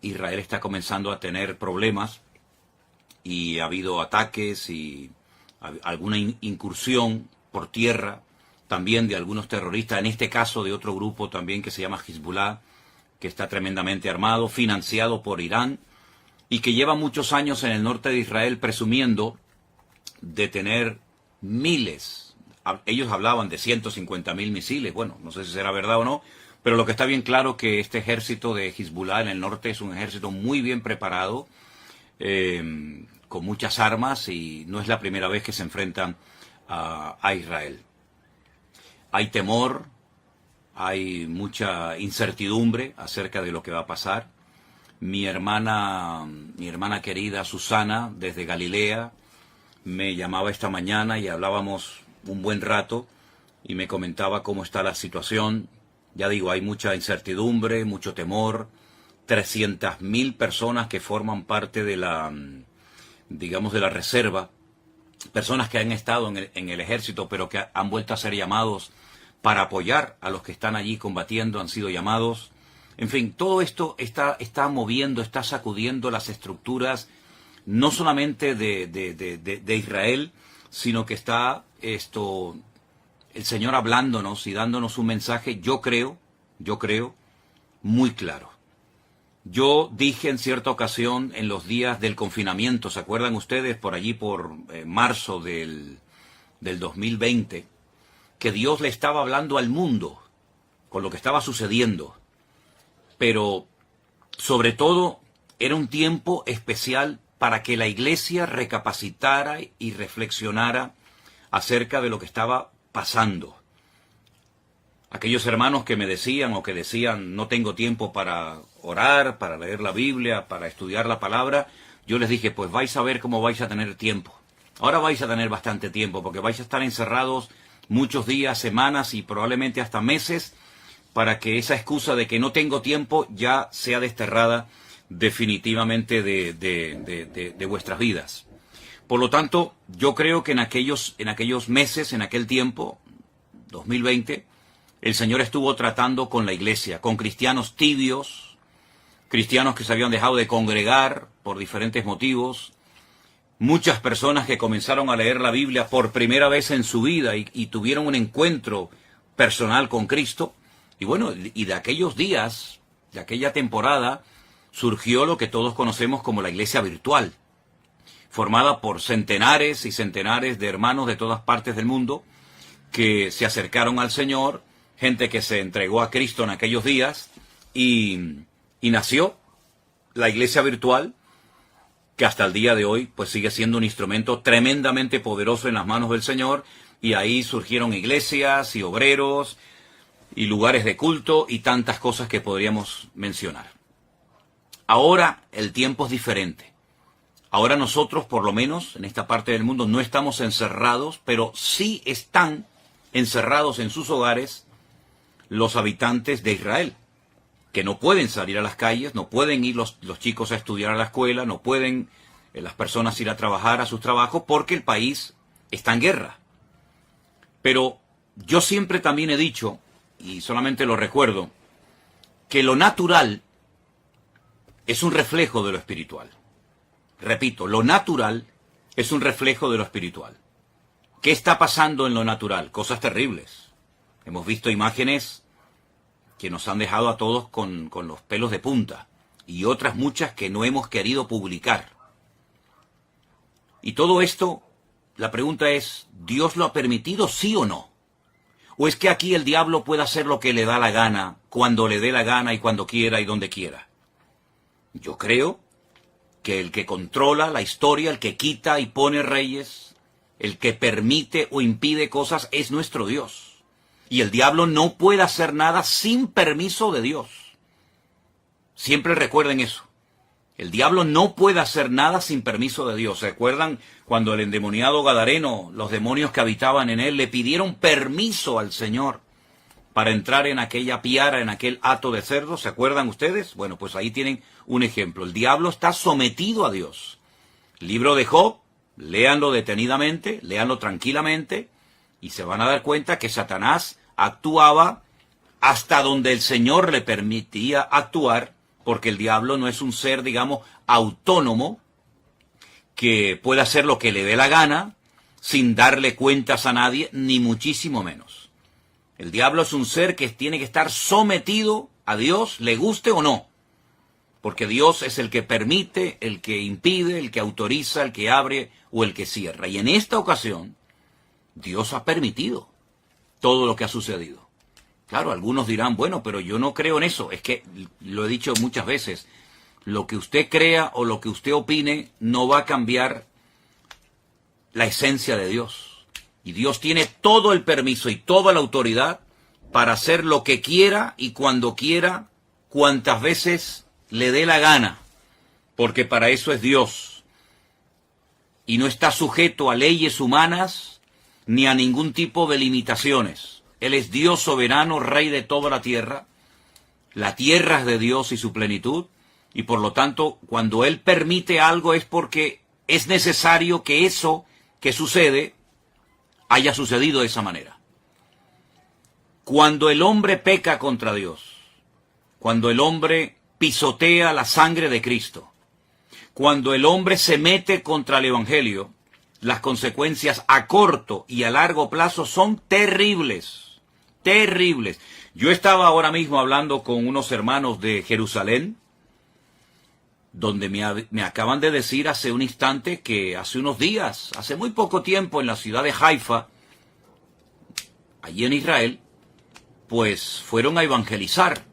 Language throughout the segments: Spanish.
Israel está comenzando a tener problemas y ha habido ataques y alguna incursión por tierra también de algunos terroristas, en este caso de otro grupo también que se llama Hezbollah, que está tremendamente armado, financiado por Irán y que lleva muchos años en el norte de Israel presumiendo de tener miles. Ellos hablaban de 150.000 misiles, bueno, no sé si será verdad o no, pero lo que está bien claro es que este ejército de Hezbollah en el norte es un ejército muy bien preparado, con muchas armas, y no es la primera vez que se enfrentan a Israel. Hay temor, hay mucha incertidumbre acerca de lo que va a pasar. Mi hermana querida Susana, desde Galilea, me llamaba esta mañana y hablábamos un buen rato y me comentaba cómo está la situación. Ya digo, hay mucha incertidumbre, mucho temor. 300.000 personas que forman parte de la, digamos, de la reserva, personas que han estado en el ejército, pero que han vuelto a ser llamados para apoyar a los que están allí combatiendo, han sido llamados. En fin, todo esto está moviendo, está sacudiendo las estructuras, no solamente de Israel, sino que está el Señor hablándonos y dándonos un mensaje, yo creo, muy claro. Yo dije en cierta ocasión, en los días del confinamiento, ¿se acuerdan ustedes? Por allí, por marzo del 2020, que Dios le estaba hablando al mundo con lo que estaba sucediendo. Pero, sobre todo, era un tiempo especial para que la iglesia recapacitara y reflexionara acerca de lo que estaba pasando. Aquellos hermanos que me decían o que decían, no tengo tiempo para orar, para leer la Biblia, para estudiar la palabra, yo les dije, pues vais a ver cómo vais a tener tiempo. Ahora vais a tener bastante tiempo, porque vais a estar encerrados muchos días, semanas y probablemente hasta meses, para que esa excusa de que no tengo tiempo ya sea desterrada definitivamente de vuestras vidas. Por lo tanto, yo creo que en aquellos meses, en aquel tiempo, 2020, el Señor estuvo tratando con la iglesia, con cristianos tibios, cristianos que se habían dejado de congregar por diferentes motivos, muchas personas que comenzaron a leer la Biblia por primera vez en su vida y tuvieron un encuentro personal con Cristo. Y bueno, y de aquellos días, de aquella temporada, surgió lo que todos conocemos como la iglesia virtual, formada por centenares y centenares de hermanos de todas partes del mundo que se acercaron al Señor, gente que se entregó a Cristo en aquellos días, y nació la iglesia virtual, que hasta el día de hoy pues sigue siendo un instrumento tremendamente poderoso en las manos del Señor, y ahí surgieron iglesias y obreros y lugares de culto y tantas cosas que podríamos mencionar. Ahora el tiempo es diferente. Ahora nosotros, por lo menos en esta parte del mundo, no estamos encerrados, pero sí están encerrados en sus hogares los habitantes de Israel, que no pueden salir a las calles, no pueden ir los chicos a estudiar a la escuela, no pueden las personas ir a trabajar a sus trabajos, porque el país está en guerra. Pero yo siempre también he dicho, y solamente lo recuerdo, que lo natural es un reflejo de lo espiritual. Repito, lo natural es un reflejo de lo espiritual. ¿Qué está pasando en lo natural? Cosas terribles. Hemos visto imágenes que nos han dejado a todos con los pelos de punta, y otras muchas que no hemos querido publicar. Y todo esto, la pregunta es, ¿Dios lo ha permitido, sí o no? ¿O es que aquí el diablo puede hacer lo que le da la gana, cuando le dé la gana y cuando quiera y donde quiera? Yo creo que el que controla la historia, el que quita y pone reyes, el que permite o impide cosas, es nuestro Dios. Y el diablo no puede hacer nada sin permiso de Dios. Siempre recuerden eso. El diablo no puede hacer nada sin permiso de Dios. ¿Se acuerdan cuando el endemoniado Gadareno, los demonios que habitaban en él, le pidieron permiso al Señor para entrar en aquella piara, en aquel hato de cerdo? ¿Se acuerdan ustedes? Bueno, pues ahí tienen un ejemplo. El diablo está sometido a Dios. Libro de Job, léanlo detenidamente, léanlo tranquilamente, y se van a dar cuenta que Satanás actuaba hasta donde el Señor le permitía actuar, porque el diablo no es un ser, digamos, autónomo, que puede hacer lo que le dé la gana, sin darle cuentas a nadie, ni muchísimo menos. El diablo es un ser que tiene que estar sometido a Dios, le guste o no, porque Dios es el que permite, el que impide, el que autoriza, el que abre o el que cierra. Y en esta ocasión, Dios ha permitido todo lo que ha sucedido. Claro, algunos dirán, bueno, pero yo no creo en eso. Es que, lo he dicho muchas veces, lo que usted crea o lo que usted opine no va a cambiar la esencia de Dios. Y Dios tiene todo el permiso y toda la autoridad para hacer lo que quiera y cuando quiera, cuantas veces le dé la gana, porque para eso es Dios. Y no está sujeto a leyes humanas ni a ningún tipo de limitaciones. Él es Dios soberano, Rey de toda la tierra es de Dios y su plenitud, y por lo tanto, cuando Él permite algo es porque es necesario que eso que sucede haya sucedido de esa manera. Cuando el hombre peca contra Dios, cuando el hombre pisotea la sangre de Cristo, cuando el hombre se mete contra el Evangelio, las consecuencias a corto y a largo plazo son terribles, terribles. Yo estaba ahora mismo hablando con unos hermanos de Jerusalén, donde me acaban de decir hace un instante que hace unos días, hace muy poco tiempo, en la ciudad de Haifa, allí en Israel, pues fueron a evangelizar,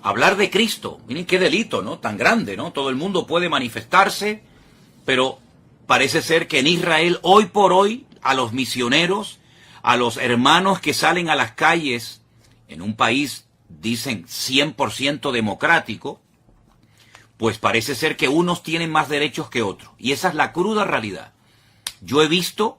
a hablar de Cristo. Miren qué delito, ¿no? Tan grande, ¿no? Todo el mundo puede manifestarse, pero parece ser que en Israel, hoy por hoy, a los misioneros, a los hermanos que salen a las calles, en un país, dicen, 100% democrático, pues parece ser que unos tienen más derechos que otros. Y esa es la cruda realidad. Yo he visto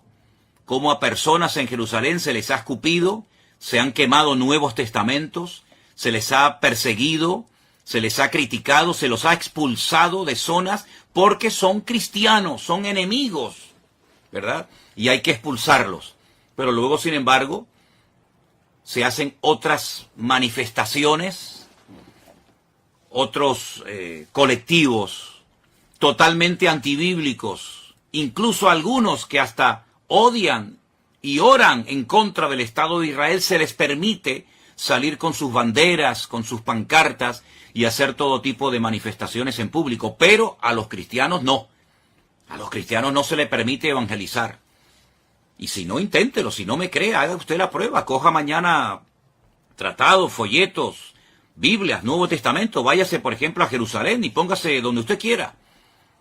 cómo a personas en Jerusalén se les ha escupido, se han quemado nuevos testamentos, se les ha perseguido, se les ha criticado, se los ha expulsado de zonas porque son cristianos, son enemigos, ¿verdad? Y hay que expulsarlos. Pero luego, sin embargo, se hacen otras manifestaciones, otros colectivos totalmente antibíblicos, incluso algunos que hasta odian y oran en contra del Estado de Israel, se les permite salir con sus banderas, con sus pancartas y hacer todo tipo de manifestaciones en público, pero a los cristianos no. A los cristianos no se les permite evangelizar. Y si no, inténtelo, si no me cree, haga usted la prueba, coja mañana tratados, folletos, Biblias, Nuevo Testamento, váyase por ejemplo a Jerusalén y póngase donde usted quiera.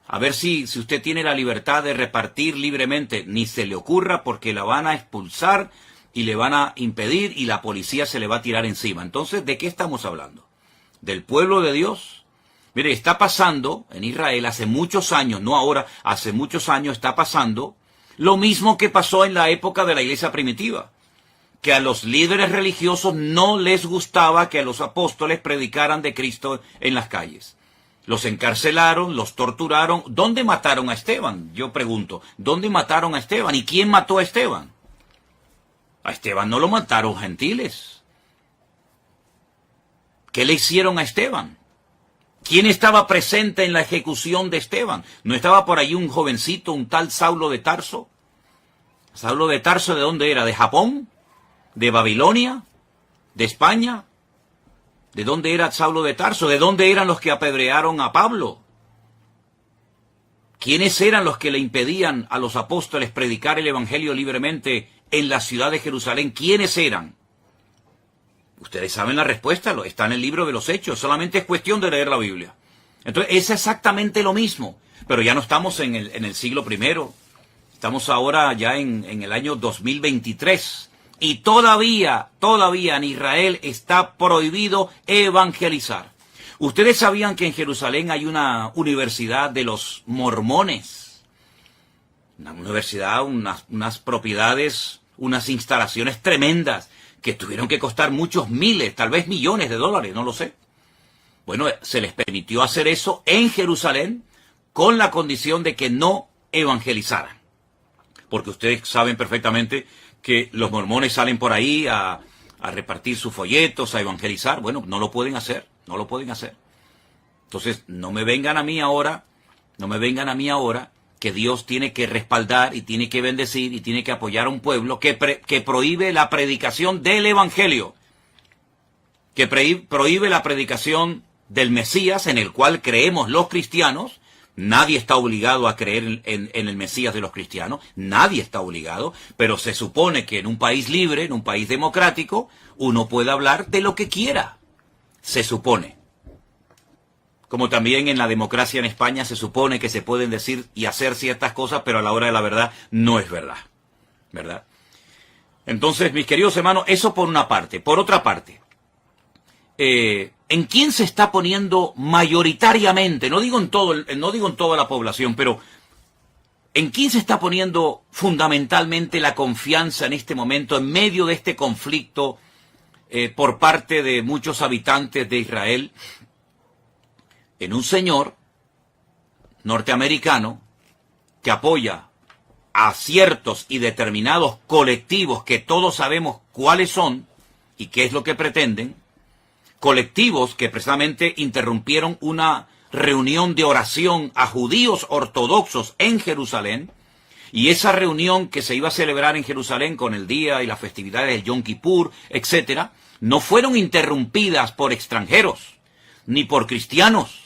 A ver si usted tiene la libertad de repartir libremente. Ni se le ocurra porque la van a expulsar y le van a impedir y la policía se le va a tirar encima. Entonces, ¿de qué estamos hablando? ¿Del pueblo de Dios? Mire, está pasando en Israel hace muchos años, no ahora, hace muchos años está pasando lo mismo que pasó en la época de la iglesia primitiva. Que a los líderes religiosos no les gustaba que a los apóstoles predicaran de Cristo en las calles. Los encarcelaron, los torturaron. ¿Dónde mataron a Esteban? Yo pregunto, ¿dónde mataron a Esteban? ¿Y quién mató a Esteban? A Esteban no lo mataron gentiles. ¿Qué le hicieron a Esteban? ¿Quién estaba presente en la ejecución de Esteban? ¿No estaba por allí un jovencito, un tal Saulo de Tarso? ¿Saulo de Tarso de dónde era? ¿De Japón? ¿De Babilonia? ¿De España? ¿De dónde era Saulo de Tarso? ¿De dónde eran los que apedrearon a Pablo? ¿Quiénes eran los que le impedían a los apóstoles predicar el evangelio libremente en la ciudad de Jerusalén? ¿Quiénes eran? Ustedes saben la respuesta, está en el libro de los Hechos, solamente es cuestión de leer la Biblia. Entonces es exactamente lo mismo, pero ya no estamos en el siglo I, estamos ahora ya en el año 2023. Y todavía en Israel está prohibido evangelizar. Ustedes sabían que en Jerusalén hay una universidad de los mormones. Una universidad, unas propiedades, unas instalaciones tremendas que tuvieron que costar muchos miles, tal vez millones de dólares, no lo sé. Bueno, se les permitió hacer eso en Jerusalén con la condición de que no evangelizaran. Porque ustedes saben perfectamente que los mormones salen por ahí a repartir sus folletos, a evangelizar. Bueno, no lo pueden hacer, no lo pueden hacer. Entonces, no me vengan a mí ahora que Dios tiene que respaldar y tiene que bendecir y tiene que apoyar a un pueblo que prohíbe la predicación del Evangelio, que prohíbe la predicación del Mesías, en el cual creemos los cristianos. Nadie está obligado a creer en el Mesías de los cristianos, nadie está obligado, pero se supone que en un país libre, en un país democrático, uno puede hablar de lo que quiera, se supone. Como también en la democracia en España se supone que se pueden decir y hacer ciertas cosas, pero a la hora de la verdad no es verdad, ¿verdad? Entonces, mis queridos hermanos, eso por una parte. Por otra parte, ¿en quién se está poniendo mayoritariamente? No digo en toda la población, pero ¿en quién se está poniendo fundamentalmente la confianza en este momento, en medio de este conflicto por parte de muchos habitantes de Israel? En un señor norteamericano que apoya a ciertos y determinados colectivos que todos sabemos cuáles son y qué es lo que pretenden, colectivos que precisamente interrumpieron una reunión de oración a judíos ortodoxos en Jerusalén, y esa reunión que se iba a celebrar en Jerusalén con el día y las festividades del Yom Kippur, etcétera, no fueron interrumpidas por extranjeros ni por cristianos,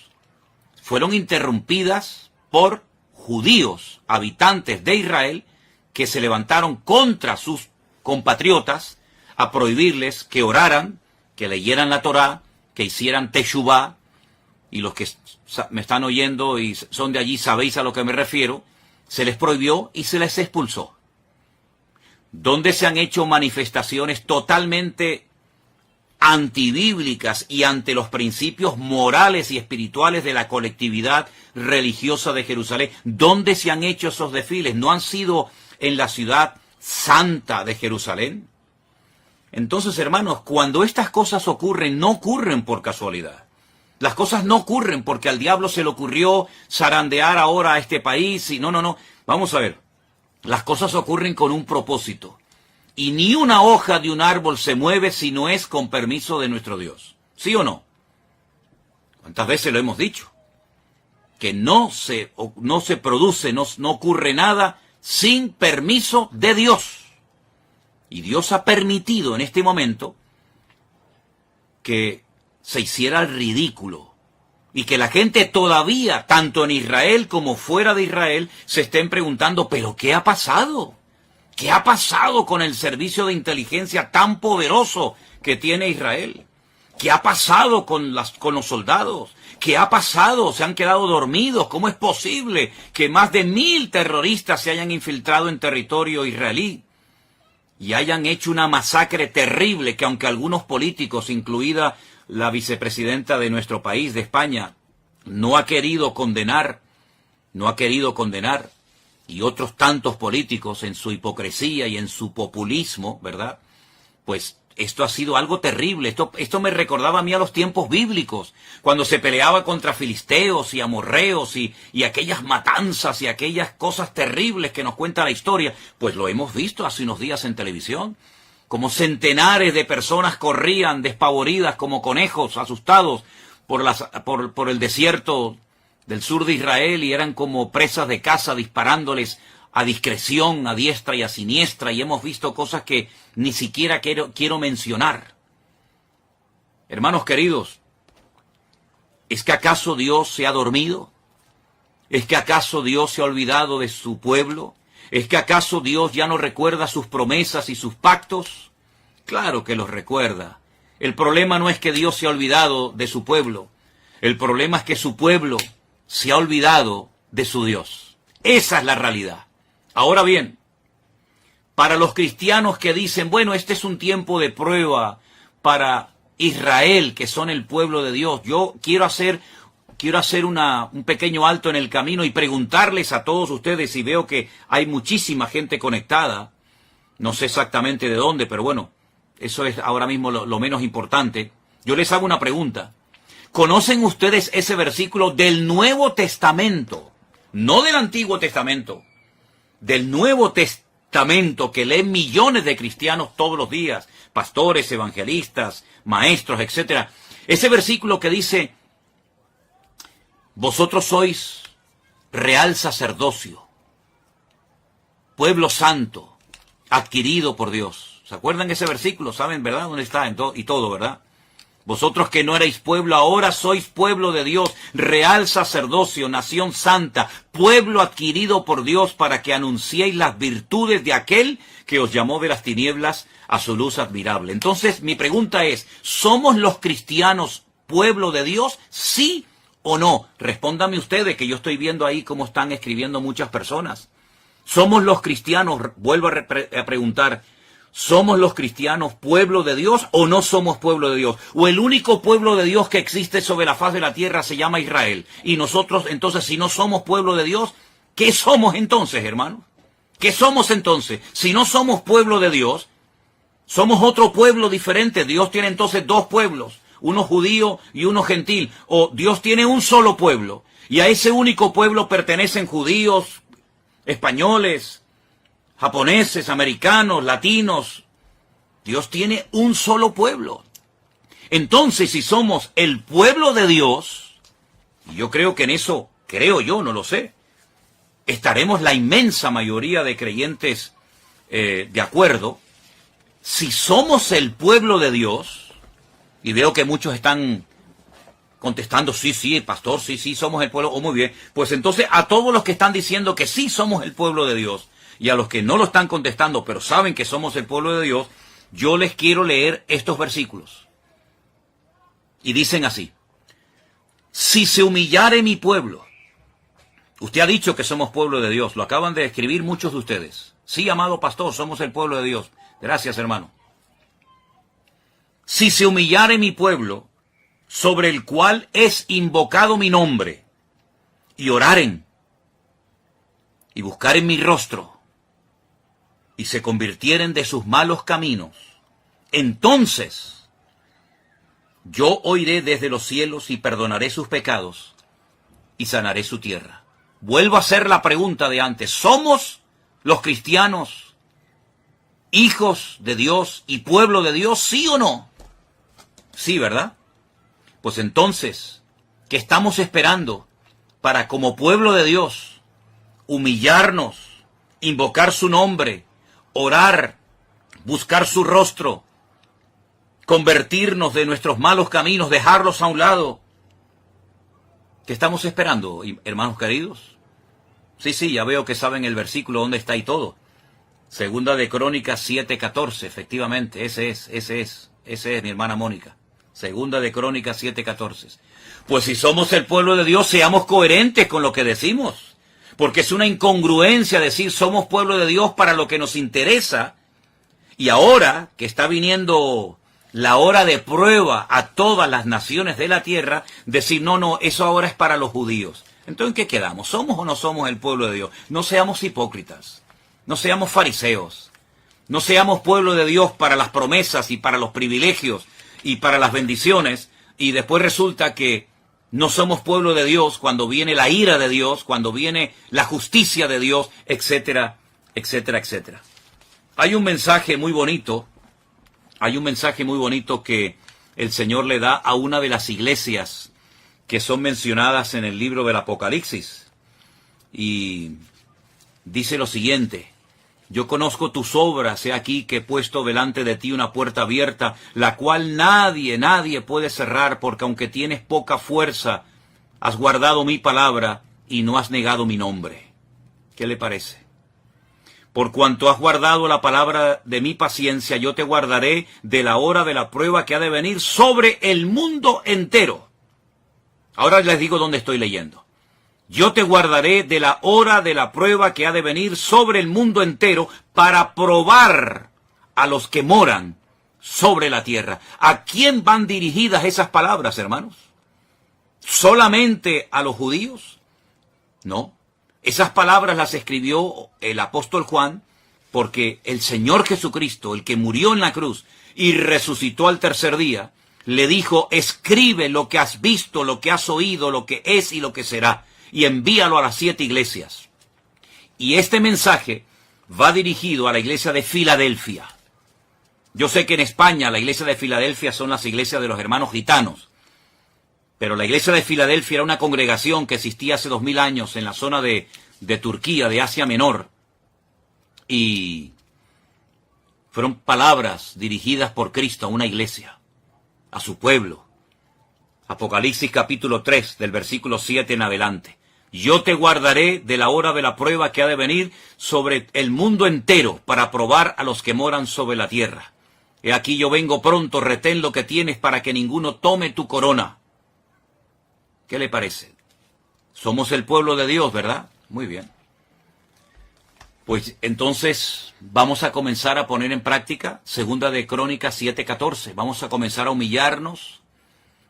fueron interrumpidas por judíos, habitantes de Israel, que se levantaron contra sus compatriotas a prohibirles que oraran, que leyeran la Torá, que hicieran teshuvá, y los que me están oyendo y son de allí sabéis a lo que me refiero, se les prohibió y se les expulsó. Donde se han hecho manifestaciones totalmente antibíblicas y ante los principios morales y espirituales de la colectividad religiosa de Jerusalén. ¿Dónde se han hecho esos desfiles? ¿No han sido en la ciudad santa de Jerusalén? Entonces, hermanos, cuando estas cosas ocurren, no ocurren por casualidad. Las cosas no ocurren porque al diablo se le ocurrió zarandear ahora a este país. No. Vamos a ver. Las cosas ocurren con un propósito. Y ni una hoja de un árbol se mueve si no es con permiso de nuestro Dios. ¿Sí o no? ¿Cuántas veces lo hemos dicho? Que no se produce, no ocurre nada sin permiso de Dios. Y Dios ha permitido en este momento que se hiciera el ridículo y que la gente todavía, tanto en Israel como fuera de Israel, se estén preguntando, ¿pero qué ha pasado? ¿Qué ha pasado con el servicio de inteligencia tan poderoso que tiene Israel? ¿Qué ha pasado con los soldados? ¿Qué ha pasado? ¿Se han quedado dormidos? ¿Cómo es posible que más de 1000 terroristas se hayan infiltrado en territorio israelí y hayan hecho una masacre terrible que, aunque algunos políticos, incluida la vicepresidenta de nuestro país, de España, no ha querido condenar, y otros tantos políticos en su hipocresía y en su populismo, ¿verdad? Pues esto ha sido algo terrible. Esto me recordaba a mí a los tiempos bíblicos, cuando se peleaba contra filisteos y amorreos y aquellas matanzas y aquellas cosas terribles que nos cuenta la historia. Pues lo hemos visto hace unos días en televisión, como centenares de personas corrían despavoridas como conejos asustados por el desierto del sur de Israel y eran como presas de caza disparándoles a discreción, a diestra y a siniestra, y hemos visto cosas que ni siquiera quiero mencionar. Hermanos queridos, ¿es que acaso Dios se ha dormido? ¿Es que acaso Dios se ha olvidado de su pueblo? ¿Es que acaso Dios ya no recuerda sus promesas y sus pactos? Claro que los recuerda. El problema no es que Dios se ha olvidado de su pueblo. El problema es que su pueblo se ha olvidado de su Dios. Esa es la realidad. Ahora bien, para los cristianos que dicen, bueno, este es un tiempo de prueba para Israel, que son el pueblo de Dios, yo quiero hacer un pequeño alto en el camino y preguntarles a todos ustedes, y veo que hay muchísima gente conectada, no sé exactamente de dónde, pero bueno, eso es ahora mismo lo menos importante. Yo les hago una pregunta. ¿Conocen ustedes ese versículo del Nuevo Testamento? No del Antiguo Testamento, del Nuevo Testamento que leen millones de cristianos todos los días, pastores, evangelistas, maestros, etcétera. Ese versículo que dice Vosotros sois real sacerdocio, pueblo santo, adquirido por Dios. ¿Se acuerdan ese versículo? ¿Saben, verdad? ¿Dónde está? Y todo, ¿verdad? Vosotros que no erais pueblo, ahora sois pueblo de Dios, real sacerdocio, nación santa, pueblo adquirido por Dios para que anunciéis las virtudes de aquel que os llamó de las tinieblas a su luz admirable. Entonces, mi pregunta es, ¿somos los cristianos pueblo de Dios? ¿Sí o no? Respóndame ustedes, que yo estoy viendo ahí cómo están escribiendo muchas personas. ¿Somos los cristianos, vuelvo a preguntar, ¿somos los cristianos pueblo de Dios o no somos pueblo de Dios? ¿O el único pueblo de Dios que existe sobre la faz de la tierra se llama Israel? Y nosotros, entonces, si no somos pueblo de Dios, ¿qué somos entonces, hermanos? ¿Qué somos entonces? Si no somos pueblo de Dios, somos otro pueblo diferente. Dios tiene entonces dos pueblos, uno judío y uno gentil. O Dios tiene un solo pueblo, y a ese único pueblo pertenecen judíos, españoles, japoneses, americanos, latinos. Dios tiene un solo pueblo. Entonces, si somos el pueblo de Dios, y yo creo que en eso, creo yo, no lo sé, estaremos la inmensa mayoría de creyentes de acuerdo. Si somos el pueblo de Dios, y veo que muchos están contestando, sí, pastor, sí, somos el pueblo, muy bien, pues entonces a todos los que están diciendo que sí somos el pueblo de Dios, y a los que no lo están contestando, pero saben que somos el pueblo de Dios, yo les quiero leer estos versículos. Y dicen así: si se humillare mi pueblo. Usted ha dicho que somos pueblo de Dios, lo acaban de escribir muchos de ustedes. Sí, amado pastor, somos el pueblo de Dios. Gracias, hermano. Si se humillare mi pueblo, sobre el cual es invocado mi nombre, y oraren, y buscaren mi rostro, y se convirtieren de sus malos caminos, entonces yo oiré desde los cielos y perdonaré sus pecados y sanaré su tierra. Vuelvo a hacer la pregunta de antes: ¿somos los cristianos hijos de Dios y pueblo de Dios, sí o no? Sí, ¿verdad? Pues entonces, ¿qué estamos esperando para, como pueblo de Dios, humillarnos, invocar su nombre, orar, buscar su rostro, convertirnos de nuestros malos caminos, dejarlos a un lado? ¿Qué estamos esperando, hermanos queridos? Sí, ya veo que saben el versículo dónde está y todo. Segunda de Crónicas 7:14, efectivamente, ese es, mi hermana Mónica. Segunda de Crónicas 7:14. Pues si somos el pueblo de Dios, seamos coherentes con lo que decimos. Porque es una incongruencia decir somos pueblo de Dios para lo que nos interesa. Y ahora que está viniendo la hora de prueba a todas las naciones de la tierra, decir no, eso ahora es para los judíos. Entonces, ¿en qué quedamos? ¿Somos o no somos el pueblo de Dios? No seamos hipócritas. No seamos fariseos. No seamos pueblo de Dios para las promesas y para los privilegios y para las bendiciones, y después resulta que no somos pueblo de Dios cuando viene la ira de Dios, cuando viene la justicia de Dios, etcétera, etcétera, etcétera. Hay un mensaje muy bonito que el Señor le da a una de las iglesias que son mencionadas en el libro del Apocalipsis. Y dice lo siguiente: yo conozco tus obras, he aquí que he puesto delante de ti una puerta abierta, la cual nadie puede cerrar, porque aunque tienes poca fuerza, has guardado mi palabra y no has negado mi nombre. ¿Qué le parece? Por cuanto has guardado la palabra de mi paciencia, yo te guardaré de la hora de la prueba que ha de venir sobre el mundo entero. Ahora les digo dónde estoy leyendo. Yo te guardaré de la hora de la prueba que ha de venir sobre el mundo entero para probar a los que moran sobre la tierra. ¿A quién van dirigidas esas palabras, hermanos? ¿Solamente a los judíos? No. Esas palabras las escribió el apóstol Juan porque el Señor Jesucristo, el que murió en la cruz y resucitó al tercer día, le dijo: escribe lo que has visto, lo que has oído, lo que es y lo que será, y envíalo a las 7 iglesias. Y este mensaje va dirigido a la iglesia de Filadelfia. Yo sé que en España la iglesia de Filadelfia son las iglesias de los hermanos gitanos. pero la iglesia de Filadelfia era una congregación que existía hace 2000 años en la zona de Turquía, de Asia Menor, y fueron palabras dirigidas por Cristo a una iglesia, a su pueblo. Apocalipsis capítulo 3, del versículo 7 en adelante. Yo te guardaré de la hora de la prueba que ha de venir sobre el mundo entero para probar a los que moran sobre la tierra. He aquí yo vengo pronto, retén lo que tienes para que ninguno tome tu corona. ¿Qué le parece? Somos el pueblo de Dios, ¿verdad? Muy bien. Pues entonces vamos a comenzar a poner en práctica Segunda de Crónicas 7:14. Vamos a comenzar a humillarnos.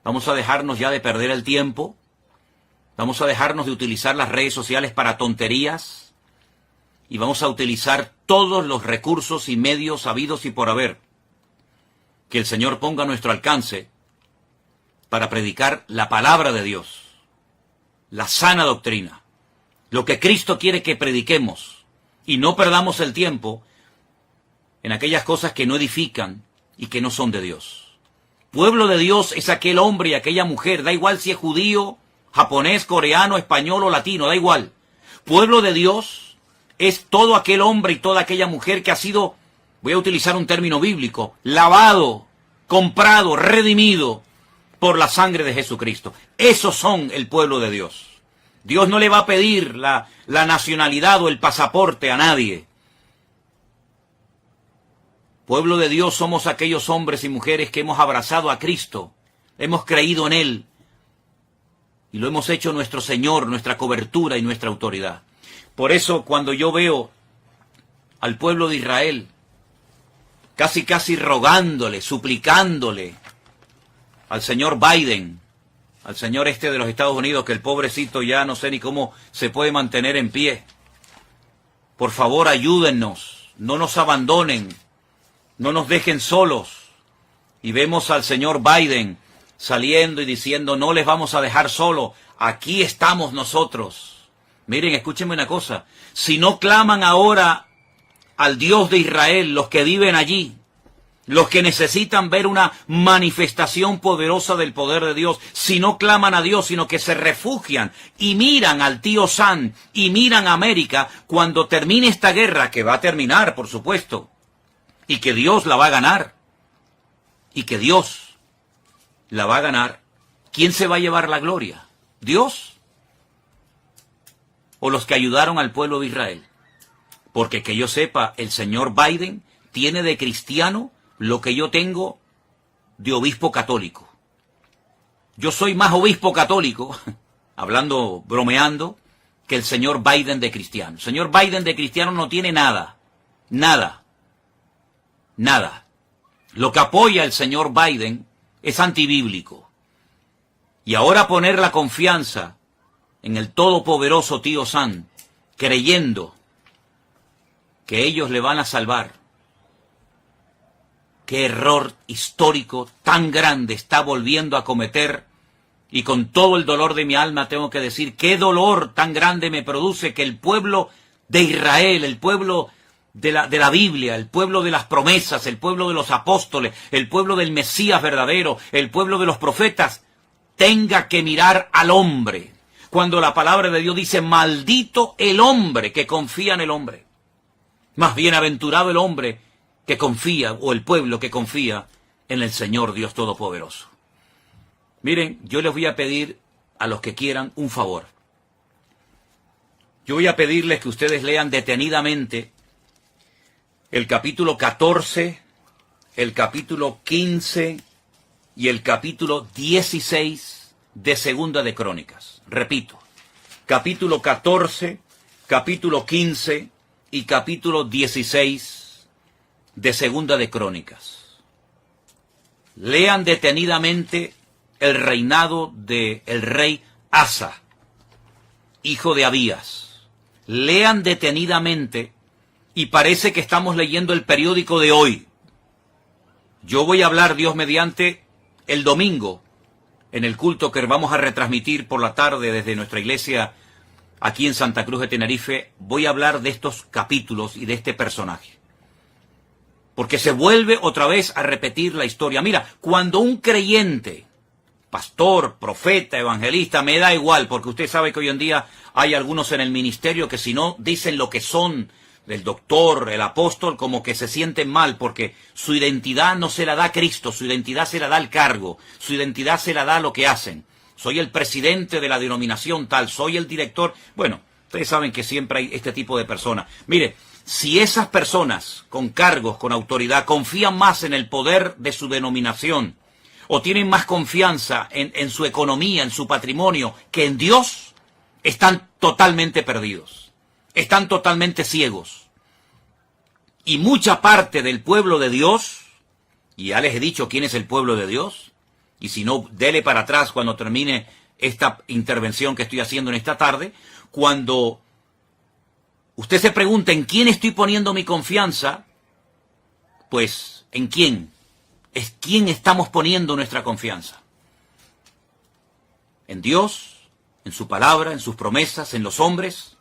Vamos a dejarnos ya de perder el tiempo. Vamos a dejarnos de utilizar las redes sociales para tonterías. Y vamos a utilizar todos los recursos y medios habidos y por haber que el Señor ponga a nuestro alcance para predicar la palabra de Dios, la sana doctrina, lo que Cristo quiere que prediquemos. Y no perdamos el tiempo en aquellas cosas que no edifican y que no son de Dios. Pueblo de Dios es aquel hombre y aquella mujer, da igual si es judío, japonés, coreano, español o latino, da igual. Pueblo de Dios es todo aquel hombre y toda aquella mujer que ha sido, voy a utilizar un término bíblico, lavado, comprado, redimido por la sangre de Jesucristo. Esos son el pueblo de Dios. Dios no le va a pedir la nacionalidad o el pasaporte a nadie. Pueblo de Dios somos aquellos hombres y mujeres que hemos abrazado a Cristo, hemos creído en Él y lo hemos hecho nuestro Señor, nuestra cobertura y nuestra autoridad. Por eso cuando yo veo al pueblo de Israel casi rogándole, suplicándole al señor Biden, al señor de los Estados Unidos, que el pobrecito ya no sé ni cómo se puede mantener en pie. Por favor, ayúdennos, no nos abandonen, no nos dejen solos. Y vemos al señor Biden saliendo y diciendo, no les vamos a dejar solos, aquí estamos nosotros. Miren, escúchenme una cosa, si no claman ahora al Dios de Israel, los que viven allí, los que necesitan ver una manifestación poderosa del poder de Dios, si no claman a Dios, sino que se refugian y miran al tío Sam y miran a América, cuando termine esta guerra, que va a terminar, por supuesto, y que Dios la va a ganar, y que Dios la va a ganar, ¿quién se va a llevar la gloria? ¿Dios? ¿O los que ayudaron al pueblo de Israel? Porque que yo sepa, el señor Biden tiene de cristiano lo que yo tengo de obispo católico. Yo soy más obispo católico, hablando, bromeando, que el señor Biden de cristiano. El señor Biden de cristiano no tiene nada, nada, nada. Lo que apoya el señor Biden es antibíblico. Y ahora poner la confianza en el todopoderoso tío Sam, creyendo que ellos le van a salvar. Qué error histórico tan grande está volviendo a cometer, y con todo el dolor de mi alma tengo que decir, qué dolor tan grande me produce que el pueblo de Israel, el pueblo de la Biblia, el pueblo de las promesas, el pueblo de los apóstoles, el pueblo del Mesías verdadero, el pueblo de los profetas, tenga que mirar al hombre, cuando la palabra de Dios dice, maldito el hombre que confía en el hombre. Más bienaventurado el hombre que confía, o el pueblo que confía en el Señor Dios Todopoderoso. Miren, yo les voy a pedir a los que quieran un favor. Yo voy a pedirles que ustedes lean detenidamente el capítulo 14, el capítulo 15 y el capítulo 16 de Segunda de Crónicas. Repito, capítulo 14, capítulo 15 y capítulo 16 de Segunda de Crónicas. Lean detenidamente el reinado del rey Asa, hijo de Abías. Lean detenidamente, y parece que estamos leyendo el periódico de hoy. Yo voy a hablar, Dios mediante, el domingo, en el culto que vamos a retransmitir por la tarde desde nuestra iglesia aquí en Santa Cruz de Tenerife. Voy a hablar de estos capítulos y de este personaje, porque se vuelve otra vez a repetir la historia. Mira, cuando un creyente pastor, profeta, evangelista, me da igual, porque usted sabe que hoy en día hay algunos en el ministerio que si no dicen lo que son, el doctor, el apóstol, como que se sienten mal, porque su identidad no se la da Cristo, su identidad se la da el cargo, su identidad se la da lo que hacen. Soy el presidente de la denominación tal, soy el director. Bueno, ustedes saben que siempre hay este tipo de personas. Mire, si esas personas con cargos, con autoridad, confían más en el poder de su denominación, o tienen más confianza en su economía, en su patrimonio, que en Dios, están totalmente perdidos. Están totalmente ciegos. Y mucha parte del pueblo de Dios, y ya les he dicho quién es el pueblo de Dios, y si no, dele para atrás cuando termine esta intervención que estoy haciendo en esta tarde, cuando usted se pregunta en quién estoy poniendo mi confianza, pues, ¿en quién? Es quién estamos poniendo nuestra confianza. ¿En Dios? ¿En su palabra? ¿En sus promesas? ¿En los hombres?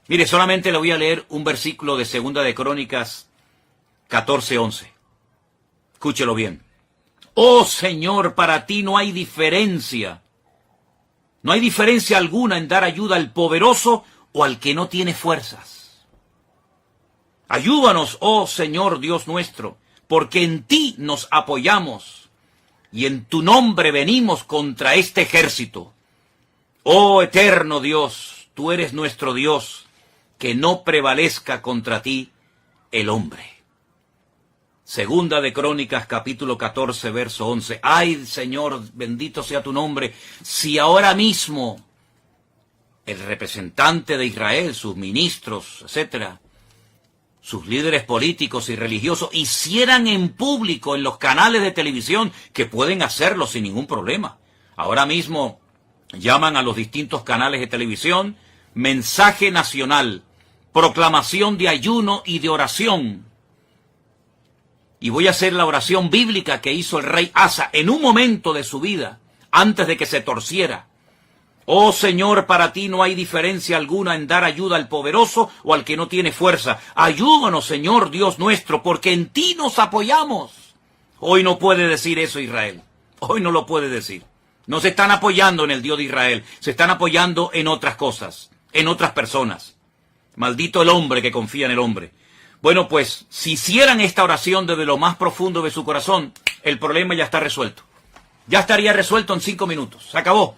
Mire, solamente le voy a leer un versículo de 2 de Crónicas 14:11. Escúchelo bien. Oh Señor, para ti no hay diferencia. No hay diferencia alguna en dar ayuda al poderoso o al que no tiene fuerzas. Ayúdanos, oh Señor Dios nuestro, porque en ti nos apoyamos y en tu nombre venimos contra este ejército. Oh eterno Dios, tú eres nuestro Dios, que no prevalezca contra ti el hombre. 2 de Crónicas, capítulo 14, verso 11. Ay, Señor, bendito sea tu nombre, si ahora mismo el representante de Israel, sus ministros, etcétera, sus líderes políticos y religiosos, hicieran en público en los canales de televisión, que pueden hacerlo sin ningún problema. Ahora mismo llaman a los distintos canales de televisión, mensaje nacional, proclamación de ayuno y de oración. Y voy a hacer la oración bíblica que hizo el rey Asa en un momento de su vida, antes de que se torciera. Oh Señor, para ti no hay diferencia alguna en dar ayuda al poderoso o al que no tiene fuerza. Ayúdanos, Señor Dios nuestro, porque en ti nos apoyamos. Hoy no puede decir eso Israel. Hoy no lo puede decir. No se están apoyando en el Dios de Israel. Se están apoyando en otras cosas, en otras personas. Maldito el hombre que confía en el hombre. Bueno, pues, si hicieran esta oración desde lo más profundo de su corazón, el problema ya está resuelto. Ya estaría resuelto en 5 minutos. Se acabó.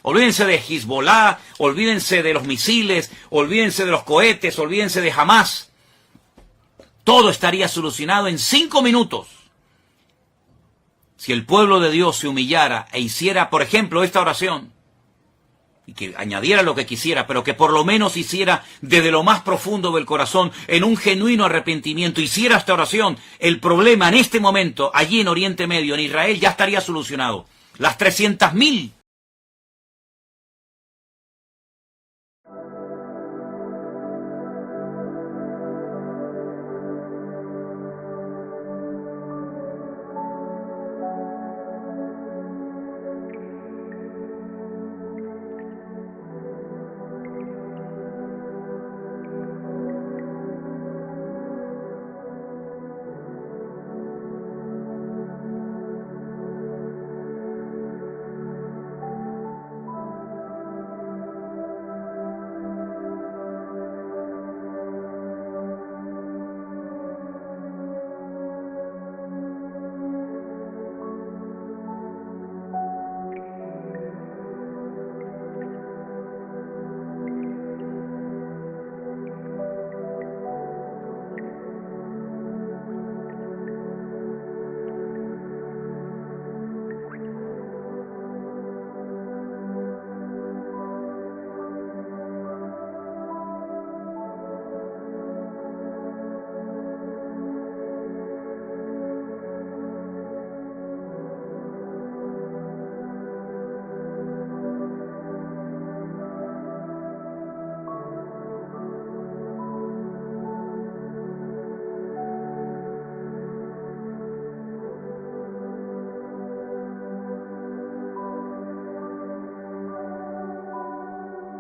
Olvídense de Hezbollah, olvídense de los misiles, olvídense de los cohetes, olvídense de Hamás. Todo estaría solucionado en 5 minutos. Si el pueblo de Dios se humillara e hiciera, por ejemplo, esta oración, y que añadiera lo que quisiera, pero que por lo menos hiciera desde lo más profundo del corazón, en un genuino arrepentimiento, hiciera esta oración, el problema en este momento, allí en Oriente Medio, en Israel, ya estaría solucionado. Las 300.000